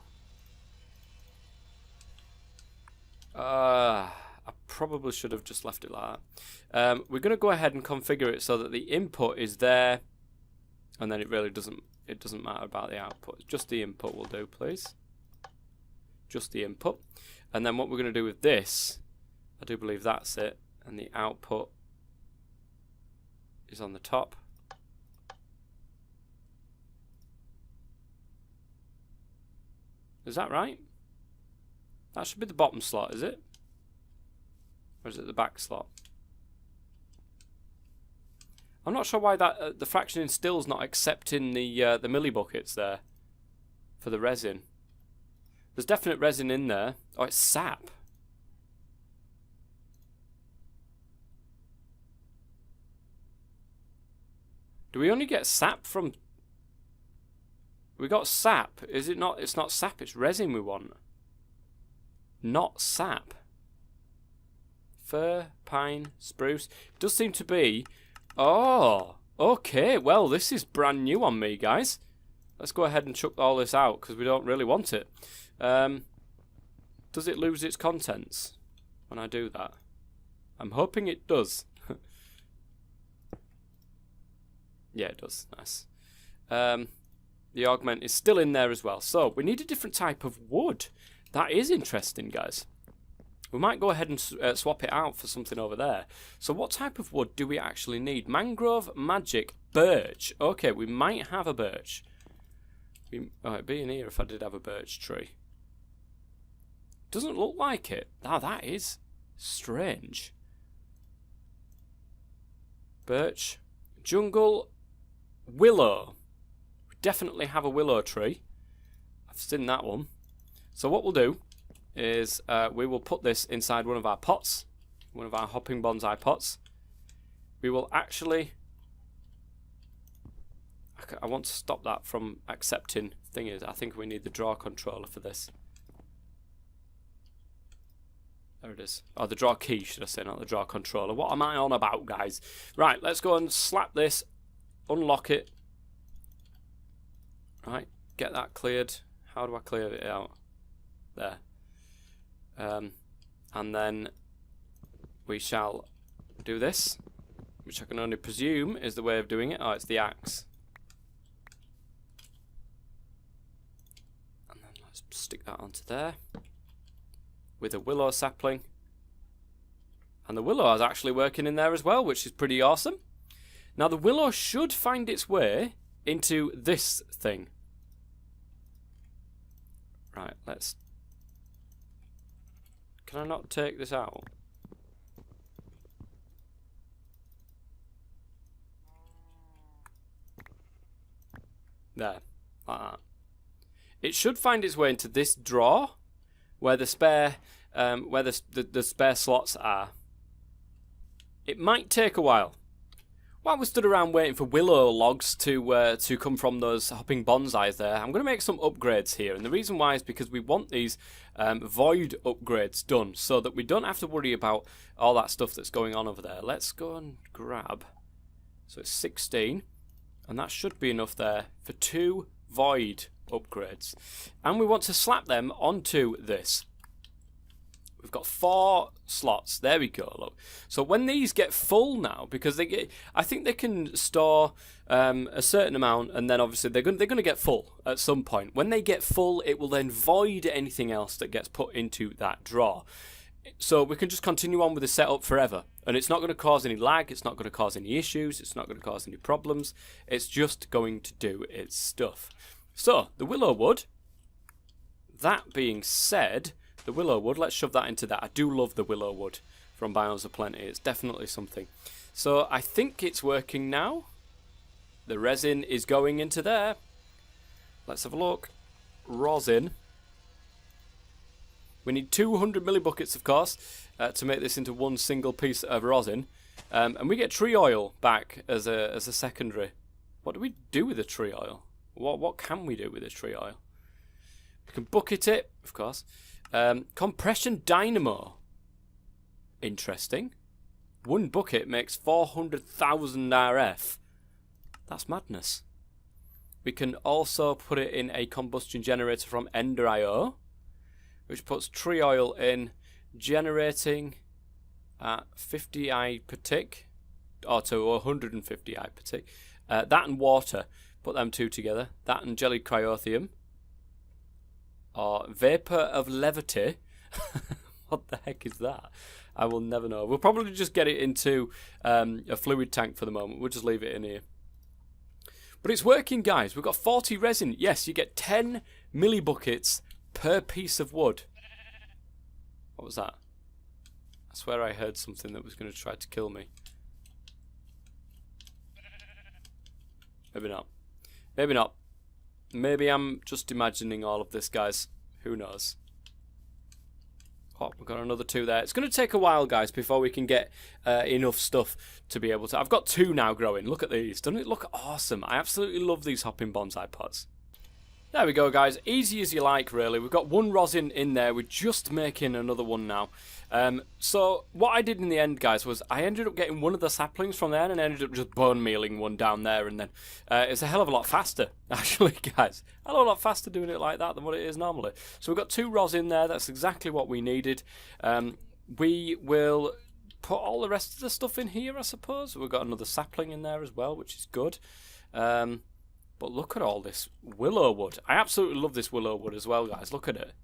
S1: I probably should have just left it like that. We're going to go ahead and configure it so that the input is there, and then it really doesn't matter about the output. Just the input will do, please. Just the input. And then what we're going to do with this, I do believe that's it, and the output is on the top. Is that right? That should be the bottom slot, is it? Or is it the back slot? I'm not sure why that the fraction in still's not accepting the millibuckets there for the resin. There's definite resin in there. Oh, it's sap. Do we only get sap from... We got sap. Is it not? It's not sap, it's resin we want. Not sap. Fir, pine, spruce. It does seem to be... Oh, okay. Well, this is brand new on me, guys. Let's go ahead and chuck all this out because we don't really want it. Does it lose its contents when I do that? I'm hoping it does. Yeah, it does. Nice. The augment is still in there as well. So, we need a different type of wood. That is interesting, guys. We might go ahead and swap it out for something over there. So what type of wood do we actually need? Mangrove, magic, birch. Okay, we might have a birch. Oh, it'd be in here if I did have a birch tree. Doesn't look like it. Now that is strange. Birch, jungle, willow. We definitely have a willow tree. I've seen that one. So what we'll do is we will put this inside one of our pots, one of our hopping bonsai pots. We will actually... I want to stop that from accepting. Thing is, I think we need the draw controller for this. There it is. Oh, the draw key, should I say, not the draw controller. What am I on about, guys? Right, let's go and slap this, unlock it. Right, get that cleared. How do I clear it out? There. And then we shall do this, which I can only presume is the way of doing it. Oh, it's the axe. And then let's stick that onto there with a willow sapling. And the willow is actually working in there as well, which is pretty awesome. Now the willow should find its way into this thing. Right, let's... Can I not take this out? There, like that. It should find its way into this drawer, where the spare, the spare slots are. It might take a while. While we stood around waiting for willow logs to come from those hopping bonsais there, I'm going to make some upgrades here. And the reason why is because we want these void upgrades done so that we don't have to worry about all that stuff that's going on over there. Let's go and grab. So it's 16. And that should be enough there for 2 void upgrades. And we want to slap them onto this. We've got 4 slots. There we go. Look. So when these get full now, because I think they can store a certain amount, and then obviously they're going to get full at some point. When they get full, it will then void anything else that gets put into that drawer. So we can just continue on with the setup forever, and it's not going to cause any lag. It's not going to cause any issues. It's not going to cause any problems. It's just going to do its stuff. So the willow wood. That being said. The willow wood, let's shove that into that. I do love the willow wood from Biomes of Plenty. It's definitely something. So I think it's working now. The resin is going into there. Let's have a look. Rosin. We need 200 millibuckets, of course, to make this into one single piece of rosin. And we get tree oil back as a secondary. What do we do with the tree oil? What can we do with the tree oil? We can bucket it, of course. Compression dynamo. Interesting. 1 bucket makes 400,000 RF. That's madness. We can also put it in a combustion generator from Ender.io, which puts tree oil in, generating at 50i per tick, or to 150i per tick. That and water. Put them 2 together. That and jellied cryothium. Or vapor of levity. What the heck is that? I will never know. We'll probably just get it into a fluid tank for the moment. We'll just leave it in here. But it's working, guys. We've got 40 resin. Yes, you get 10 millibuckets per piece of wood. What was that? I swear I heard something that was going to try to kill me. Maybe not. Maybe not. Maybe I'm just imagining all of this, guys. Who knows? Oh, we've got another 2 there. It's going to take a while, guys, before we can get enough stuff to be able to... I've got 2 now growing. Look at these. Doesn't it look awesome? I absolutely love these hopping bonsai pots. There we go, guys. Easy as you like, really. We've got 1 rosin in there. We're just making another one now. So what I did in the end, guys, was I ended up getting one of the saplings from there and ended up just bone mealing one down there. And then it's a hell of a lot faster, actually, guys. A hell of a lot faster doing it like that than what it is normally. So we've got 2 rosin there. That's exactly what we needed. We will put all the rest of the stuff in here, I suppose. We've got another sapling in there as well, which is good. But look at all this willow wood. I absolutely love this willow wood as well, guys. Look at it.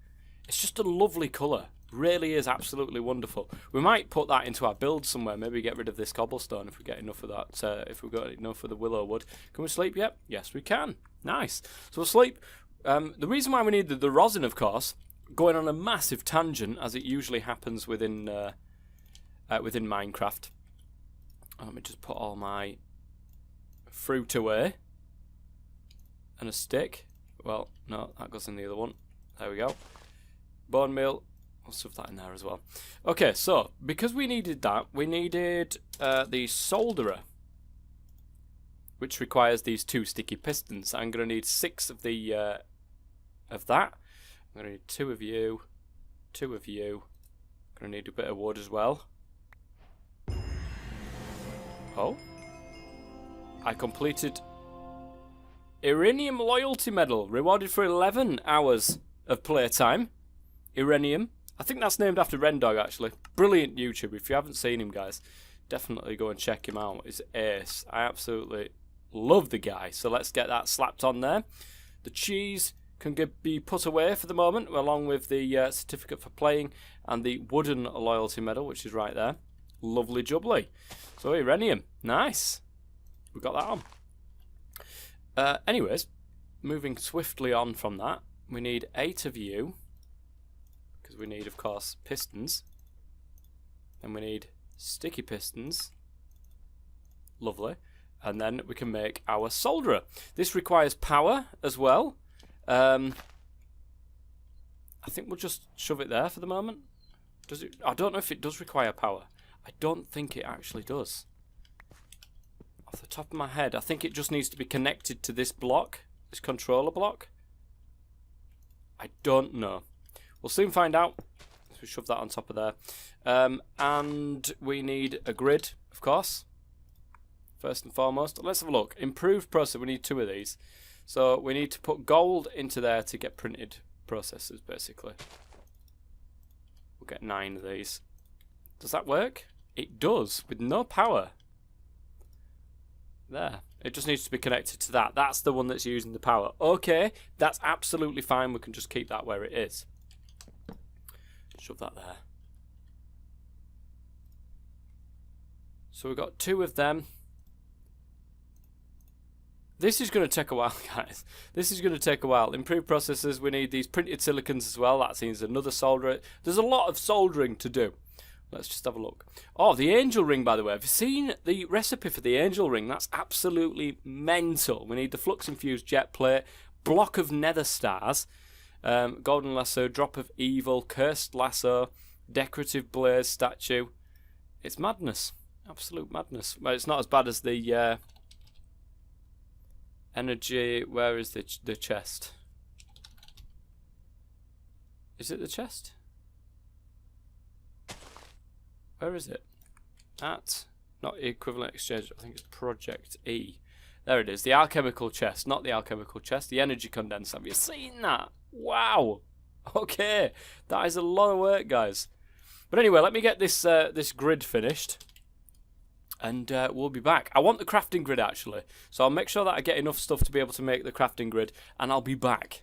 S1: It's just a lovely colour. Really is absolutely wonderful. We might put that into our build somewhere. Maybe get rid of this cobblestone if we get enough of that. If we've got enough of the willow wood. Can we sleep yet? Yes, we can. Nice. So we'll sleep. The reason why we need the rosin, of course, going on a massive tangent, as it usually happens within Minecraft. Let me just put all my fruit away. And a stick. Well, no, that goes in the other one. There we go. Bone meal. I'll stuff that in there as well. Okay, so because we needed that, we needed the solderer, which requires these 2 sticky pistons. I'm going to need 6 of the of that. I'm going to need 2 of you, 2 of you. I'm going to need a bit of wood as well. Oh, I completed Iranium Loyalty Medal, rewarded for 11 hours of playtime. Iranium. I think that's named after Rendog, actually. Brilliant YouTube. If you haven't seen him, guys, definitely go and check him out. He's ace. I absolutely love the guy. So let's get that slapped on there. The cheese can be put away for the moment, along with the certificate for playing and the wooden loyalty medal, which is right there. Lovely jubbly. So Iranium. Nice. We got that on. Anyways, moving swiftly on from that, we need 8 of you, because we need, of course, pistons. And we need sticky pistons. Lovely. And then we can make our solderer. This requires power as well. I think we'll just shove it there for the moment. Does it? I don't know if it does require power. I don't think it actually does. off the top of my head, I think it just needs to be connected to this block, this controller block. I don't know. We'll soon find out. So we shove that on top of there. And we need a grid, of course. First and foremost. Let's have a look. Improved processor. We need 2 of these. So we need to put gold into there to get printed processors, basically. We'll get 9 of these. Does that work? It does, with no power. There. It just needs to be connected to that. That's the one that's using the power. Okay, that's absolutely fine. We can just keep that where it is. Shove that there. So we've got 2 of them. This is going to take a while, guys. This is going to take a while. Improved processors. We need these printed silicons as well. That seems another solder. There's a lot of soldering to do. Let's just have a look. Oh, the angel ring, by the way. Have you seen the recipe for the angel ring? That's absolutely mental. We need the flux-infused jet plate, block of nether stars, golden lasso, drop of evil, cursed lasso, decorative blaze statue. It's madness. Absolute madness. Well, it's not as bad as the energy. Where is the chest? Is it the chest? Where is it? At, not equivalent exchange, I think it's Project E. There it is, the alchemical chest, not the alchemical chest, the energy condenser. Have you seen that? Wow! Okay, that is a lot of work, guys. But anyway, let me get this this grid finished, and we'll be back. I want the crafting grid, actually, so I'll make sure that I get enough stuff to be able to make the crafting grid, and I'll be back.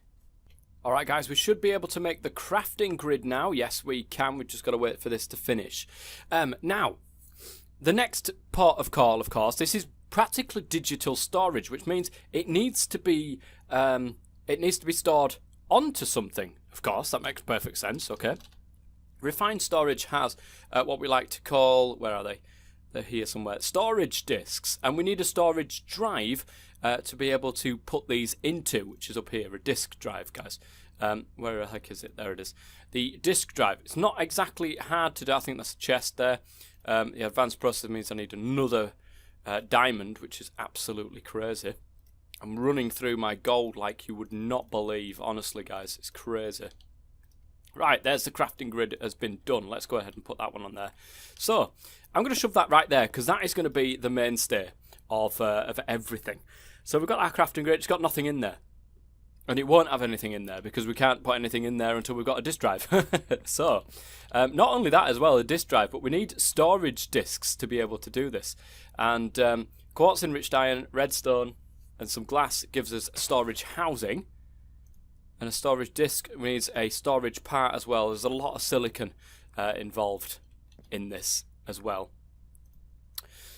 S1: Alright guys, we should be able to make the crafting grid now. Yes, we can. We've just got to wait for this to finish. Now, the next part of call, of course, this is practically digital storage, which means it needs to be stored onto something. Of course, that makes perfect sense. Okay. Refined storage has what we like to call, where are they? They're here somewhere. Storage disks, and we need a storage drive to be able to put these into, which is up here, a disk drive, guys. Where the heck is it? There it is. The disk drive. It's not exactly hard to do. I think that's a chest there. The advanced processor means I need another diamond, which is absolutely crazy. I'm running through my gold like you would not believe. Honestly, guys, it's crazy. Right, there's the crafting grid has been done. Let's go ahead and put that one on there. So, I'm going to shove that right there because that is going to be the mainstay of everything. So we've got our crafting grid. It's got nothing in there. And it won't have anything in there because we can't put anything in there until we've got a disk drive. So, not only that as well, a disk drive, but we need storage disks to be able to do this. And quartz enriched iron, redstone, and some glass gives us storage housing. And a storage disk needs a storage part as well. There's a lot of silicon involved in this as well.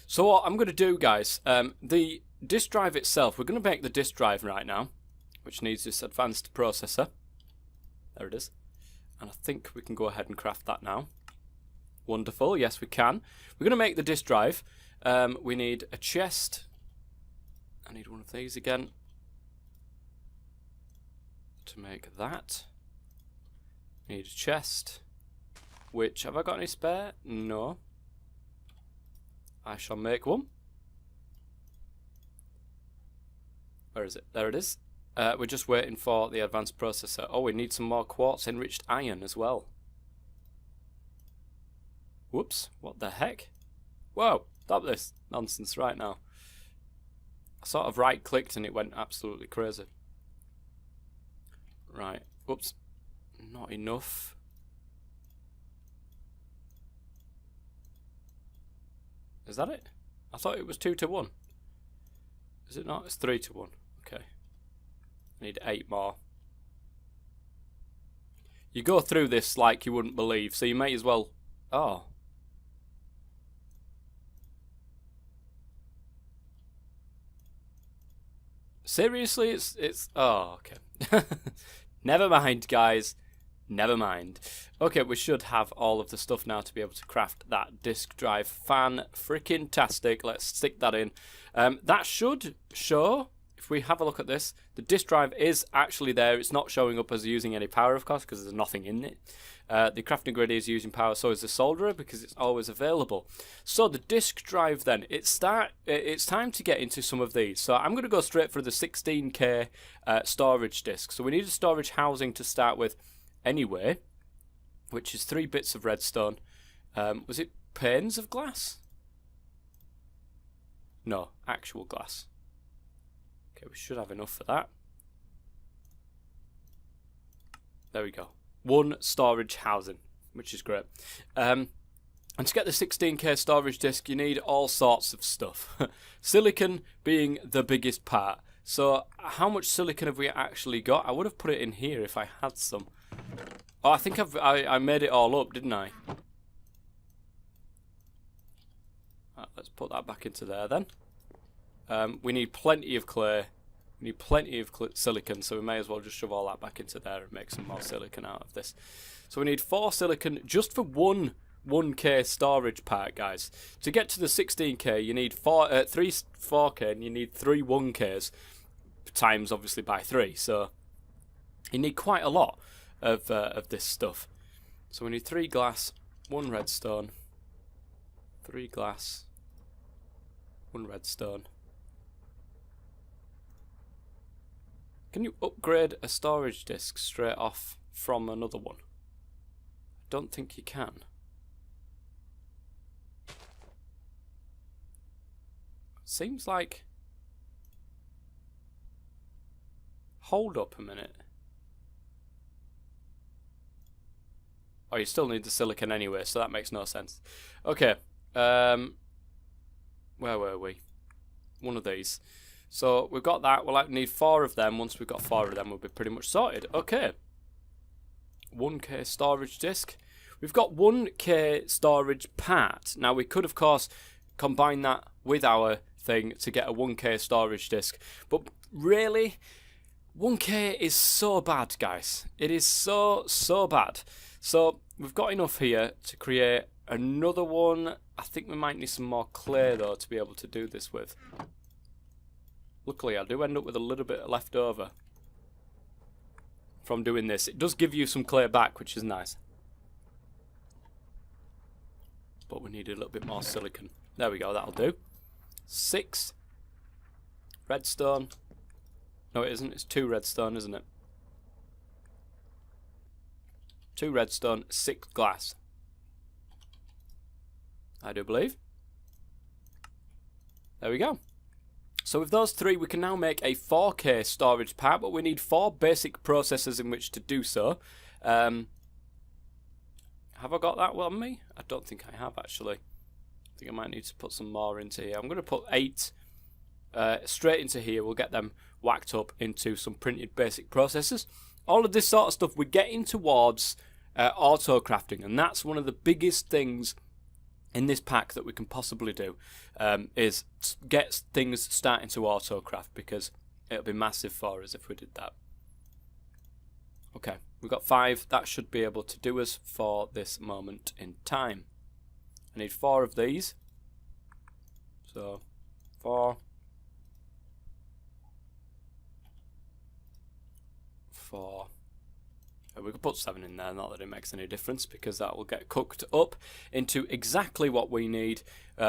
S1: So what I'm going to do, guys, the disk drive itself, we're going to make the disk drive right now, which needs this advanced processor. There it is. And I think we can go ahead and craft that now. Wonderful. Yes, we can. We're going to make the disk drive. We need a chest. I need one of these again to make that. We need a chest. Which, have I got any spare? No. I shall make one. Where is it? There it is. We're just waiting for the advanced processor. Oh, we need some more quartz enriched iron as well. Whoops, what the heck? Whoa, stop this nonsense right now. I sort of right clicked and it went absolutely crazy. Right, whoops, not enough. Is that it? I thought it was 2 to 1. Is it not? It's 3 to 1. Okay. I need 8 more. You go through this like you wouldn't believe, so you may as well... Oh. Seriously? It's... Oh, okay. Never mind, guys. Never mind. Okay, we should have all of the stuff now to be able to craft that disk drive. Fan-freaking-tastic. Let's stick that in. That should show if we have a look at this, the disk drive is actually there. It's not showing up as using any power, of course, because there's nothing in it. The crafting grid is using power, so is the solderer, because it's always available. So the disk drive then, it's time to get into some of these. So I'm going to go straight for the 16K storage disk. So we need a storage housing to start with anyway, which is 3 bits of redstone. Was it panes of glass? No, actual glass. Okay, we should have enough for that. There we go. 1 storage housing, which is great. And to get the 16K storage disk, you need all sorts of stuff. Silicon being the biggest part. So how much silicon have we actually got? I would have put it in here if I had some. Oh, I think I made it all up, didn't I? Right, let's put that back into there then. We need plenty of clay. We need plenty of silicon, so we may as well just shove all that back into there and make some more silicon out of this. So we need 4 silicon just for one 1K storage part, guys. To get to the 16K, you need 3 4K, and you need 3 1Ks, times obviously by 3. So you need quite a lot of this stuff. So we need 3 glass, 1 redstone, 3 glass, 1 redstone. Can you upgrade a storage disk straight off from another one? I don't think you can. Seems like... Hold up a minute. Oh, you still need the silicon anyway, so that makes no sense. Okay. Where were we? One of these. So we've got that. We'll need 4 of them. Once we've got 4 of them, we'll be pretty much sorted. Okay. 1K storage disk. We've got 1K storage part. Now we could, of course, combine that with our thing to get a 1K storage disk. But really, 1K is so bad, guys. It is so bad. So we've got enough here to create another one. I think we might need some more clay, though, to be able to do this with. Luckily, I do end up with a little bit left over from doing this. It does give you some clay back, which is nice. But we need a little bit more silicon. There we go, that'll do. 6 redstone. No, it isn't. It's 2 redstone, isn't it? 2 redstone, 6 glass. I do believe. There we go. So with those 3, we can now make a 4K storage part, but we need 4 basic processors in which to do so. Have I got that on me? I don't think I have, actually. I think I might need to put some more into here. I'm going to put 8 straight into here. We'll get them whacked up into some printed basic processors. All of this sort of stuff, we're getting towards auto crafting, and that's one of the biggest things in this pack that we can possibly do, is get things starting to auto-craft, because it'll be massive for us if we did that. Okay, we've got 5. That should be able to do us for this moment in time. I need 4 of these. So, 4. 4. We could put 7 in there, not that it makes any difference, because that will get cooked up into exactly what we need,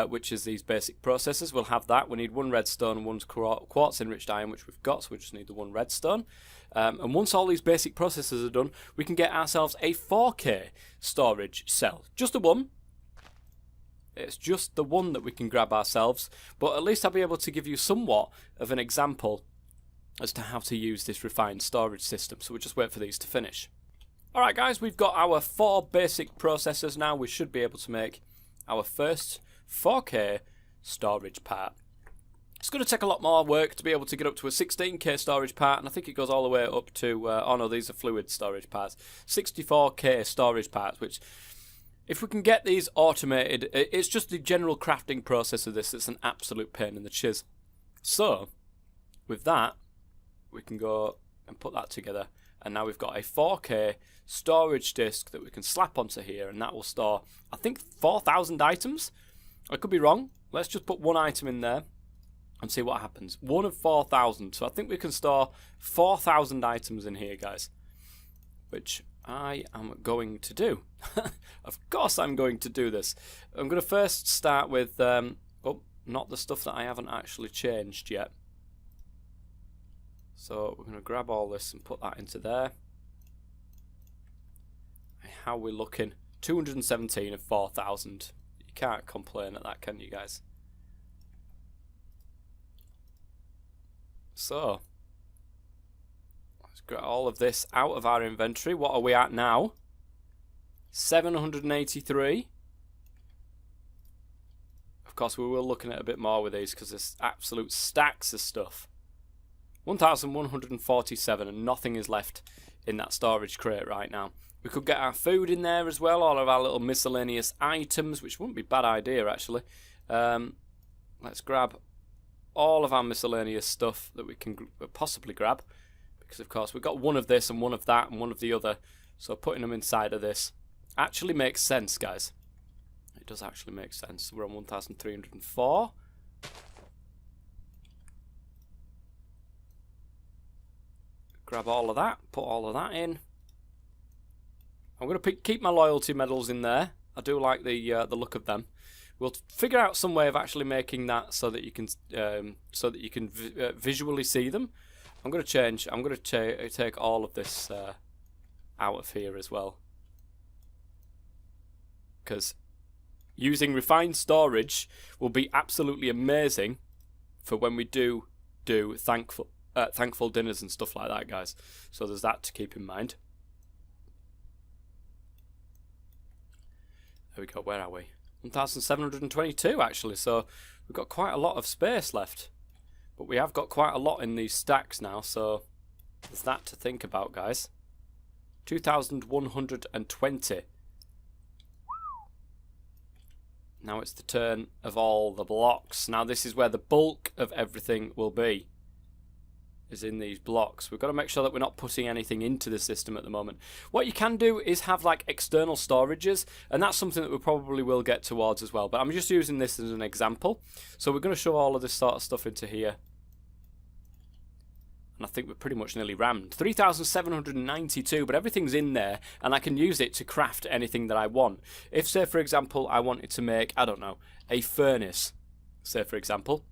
S1: which is these basic processors. We'll have that. We need 1 redstone and 1 quartz enriched iron, which we've got, so we just need the 1 redstone. And once all these basic processors are done, we can get ourselves a 4K storage cell. Just the one. It's just the one that we can grab ourselves, but at least I'll be able to give you somewhat of an example as to how to use this refined storage system. So we'll just wait for these to finish. Alright guys, we've got our 4 basic processors now. We should be able to make our first 4K storage part. It's going to take a lot more work to be able to get up to a 16K storage part, and I think it goes all the way up to, oh no, these are fluid storage parts, 64K storage parts, which, if we can get these automated, it's just the general crafting process of this that's an absolute pain in the chiz. So, with that, we can go and put that together, and now we've got a 4K storage disk that we can slap onto here, and that will store, I think, 4,000 items. I could be wrong. Let's just put 1 item in there. and see what happens. 1 of 4,000. So I think we can store 4,000 items in here, guys. Which I am going to do. Of course I'm going to do this. I'm going to first start with, oh, not the stuff that I haven't actually changed yet. So we're going to grab all this and put that into there. How are we looking? 217 of 4,000. You can't complain at that, can you guys? So, let's get all of this out of our inventory. What are we at now? 783. Of course, we will looking at a bit more with these because there's absolute stacks of stuff. 1,147 and nothing is left in that storage crate right now. We could get our food in there as well, all of our little miscellaneous items, which wouldn't be a bad idea actually. Let's grab all of our miscellaneous stuff that we can possibly grab, because of course we've got one of this and one of that and one of the other, so putting them inside of this actually makes sense, guys. It does actually make sense. We're on 1,304. Grab all of that, put all of that in. I'm going to keep my loyalty medals in there. I do like the look of them. We'll figure out some way of actually making that so that you can visually see them. I'm going to change. I'm going to take all of this out of here as well, because using refined storage will be absolutely amazing for when we do thankful dinners and stuff like that, guys. So there's that to keep in mind. There we go. Where are we? 1,722 actually, so we've got quite a lot of space left, but we have got quite a lot in these stacks now, so there's that to think about, guys. 2,120. Now it's the turn of all the blocks. Now this is where the bulk of everything will be, is in these blocks. We've got to make sure that we're not putting anything into the system at the moment. What you can do is have like external storages, and that's something that we probably will get towards as well, but I'm just using this as an example. So we're going to shove all of this sort of stuff into here, and I think we're pretty much nearly rammed. 3,792, but everything's in there, and I can use it to craft anything that I want. If, say for example, I wanted to make, I don't know, a furnace, say for example,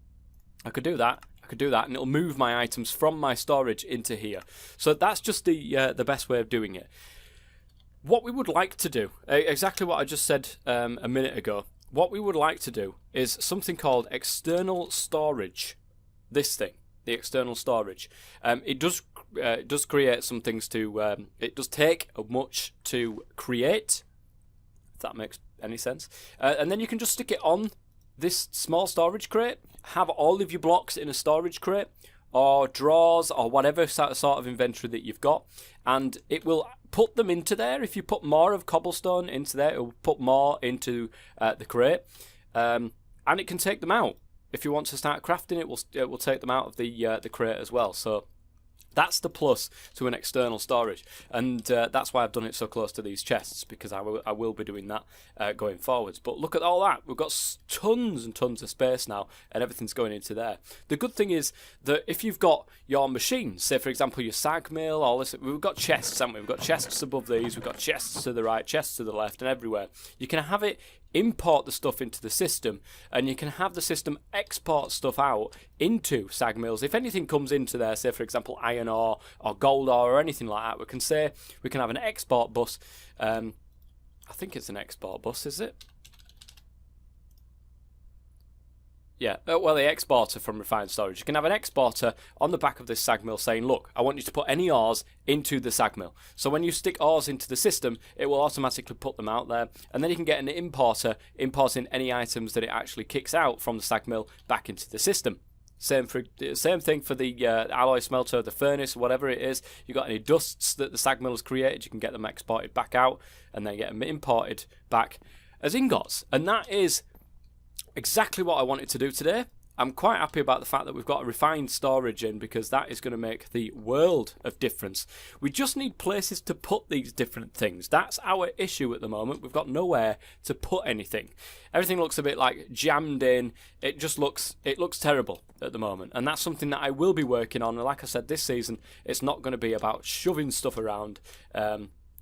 S1: I could do that. And it'll move my items from my storage into here. So that's just the best way of doing it. What we would like to do, exactly what I just said a minute ago, what we would like to do is something called external storage. This thing, the external storage. It does create some things to, it does take much to create, if that makes any sense. And then you can just stick it on this small storage crate, have all of your blocks in a storage crate or drawers or whatever sort of inventory that you've got, and it will put them into there. If you put more of cobblestone into there, it will put more into the crate, and it can take them out. If you want to start crafting, it will take them out of the crate as well. So that's the plus to an external storage, and that's why I've done it so close to these chests, because I will be doing that going forwards. But look at all that. We've got tons and tons of space now, and everything's going into there. The good thing is that if you've got your machines, say for example your sag mill, all this, we've got chests, haven't we? We've got chests above these, we've got chests to the right, chests to the left, and everywhere. You can have it import the stuff into the system, and you can have the system export stuff out into sag mills. If anything comes into there, say for example iron ore or gold ore or anything like that, we can have an export bus. I think it's an export bus, is it? Yeah, well, the exporter from refined storage. You can have an exporter on the back of this sag mill saying, look, I want you to put any ores into the sag mill. So when you stick ores into the system, it will automatically put them out there. And then you can get an importer importing any items that it actually kicks out from the sag mill back into the system. Same thing for the alloy smelter, the furnace, whatever it is. You've got any dusts that the sag mill has created, you can get them exported back out and then get them imported back as ingots. And that is exactly what I wanted to do today. I'm quite happy about the fact that we've got a refined storage in, because that is going to make the world of difference. We just need places to put these different things. That's our issue at the moment. We've got nowhere to put anything. Everything looks a bit like jammed in. It looks terrible at the moment, and that's something that I will be working on. And like I said, this season it's not going to be about shoving stuff around.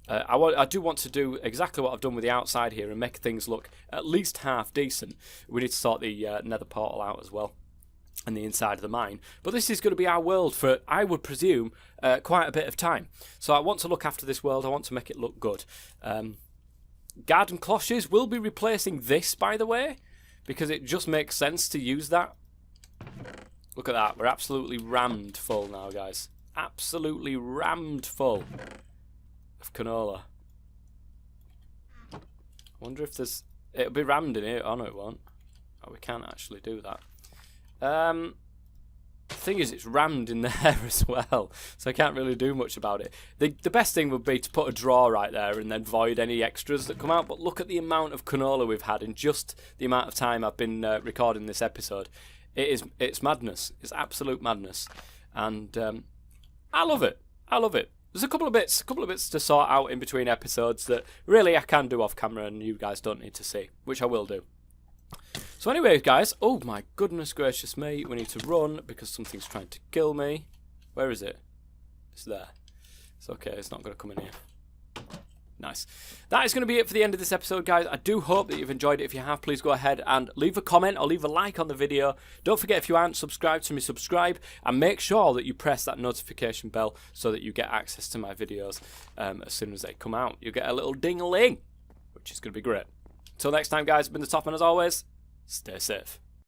S1: I do want to do exactly what I've done with the outside here and make things look at least half decent. We need to sort the nether portal out as well, and the inside of the mine. But this is going to be our world for, I would presume, quite a bit of time. So I want to look after this world. I want to make it look good. Garden cloches will be replacing this, by the way, because it just makes sense to use that. Look at that. We're absolutely rammed full now, guys. Absolutely rammed full of canola. I wonder if there's... It'll be rammed in here. Oh, no, it won't. Oh, we can't actually do that. The thing is, it's rammed in there as well, so I can't really do much about it. The best thing would be to put a drawer right there and then void any extras that come out, but look at the amount of canola we've had in just the amount of time I've been recording this episode. It's madness. It's absolute madness. And I love it. I love it. There's a couple of bits to sort out in between episodes that really I can do off camera and you guys don't need to see, which I will do. So anyway, guys, oh my goodness gracious me, we need to run because something's trying to kill me. Where is it? It's there. It's okay, it's not going to come in here. Nice. That is going to be it for the end of this episode, guys. I do hope that you've enjoyed it. If you have, please go ahead and leave a comment or leave a like on the video. Don't forget, if you aren't subscribed to me, subscribe, and make sure that you press that notification bell so that you get access to my videos as soon as they come out. You get a little ding-a-ling, which is going to be great. Until next time, guys, I've been the Top Man as always. Stay safe.